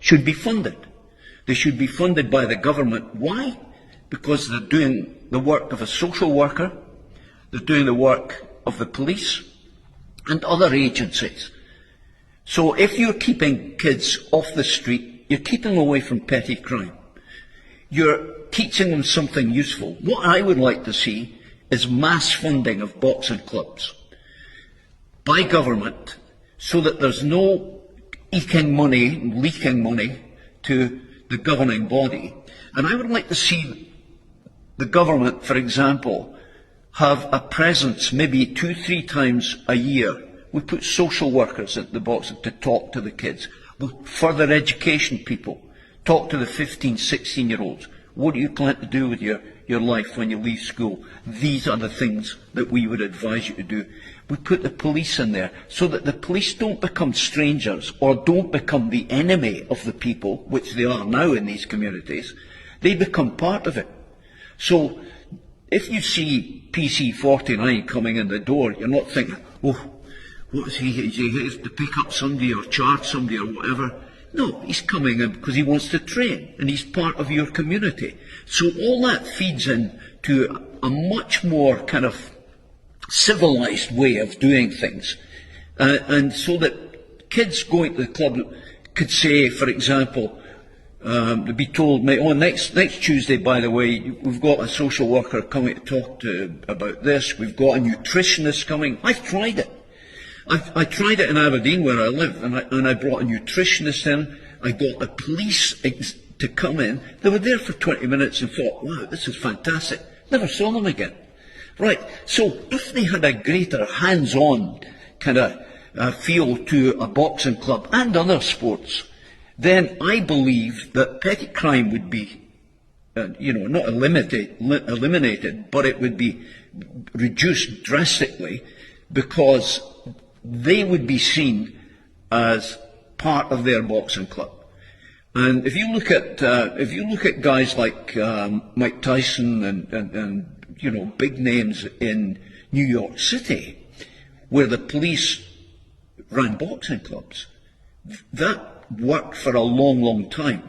should be funded. They should be funded by the government. Why? Because they're doing the work of a social worker, they're doing the work of the police and other agencies. So if you're keeping kids off the street, you're keeping them away from petty crime. You're teaching them something useful. What I would like to see is mass funding of boxing clubs by government, so that there's no leaking money to the governing body. And I would like to see the government, for example, have a presence maybe 2-3 times a year. We put social workers at the boxing to talk to the kids. We further education people, talk to the 15, 16-year-olds. What do you plan to do with your life when you leave school? These are the things that we would advise you to do. We put the police in there so that the police don't become strangers or don't become the enemy of the people, which they are now in these communities. They become part of it. So if you see PC-49 coming in the door, you're not thinking, oh, what is he? Is he here to pick up somebody or charge somebody or whatever? No, he's coming in because he wants to train, and he's part of your community. So all that feeds into a much more kind of civilized way of doing things. And so that kids going to the club could say, for example, to be told, next Tuesday, by the way, we've got a social worker coming to talk about this. We've got a nutritionist coming. I've tried it. I tried it in Aberdeen, where I live, and I brought a nutritionist in. I got the police to come in. They were there for 20 minutes and thought, wow, this is fantastic. Never saw them again. Right, so if they had a greater hands-on kind of feel to a boxing club and other sports, then I believe that petty crime would be, not eliminated, but it would be reduced drastically, because they would be seen as part of their boxing club. And if you look at guys like Mike Tyson and big names in New York City, where the police ran boxing clubs, that worked for a long, long time.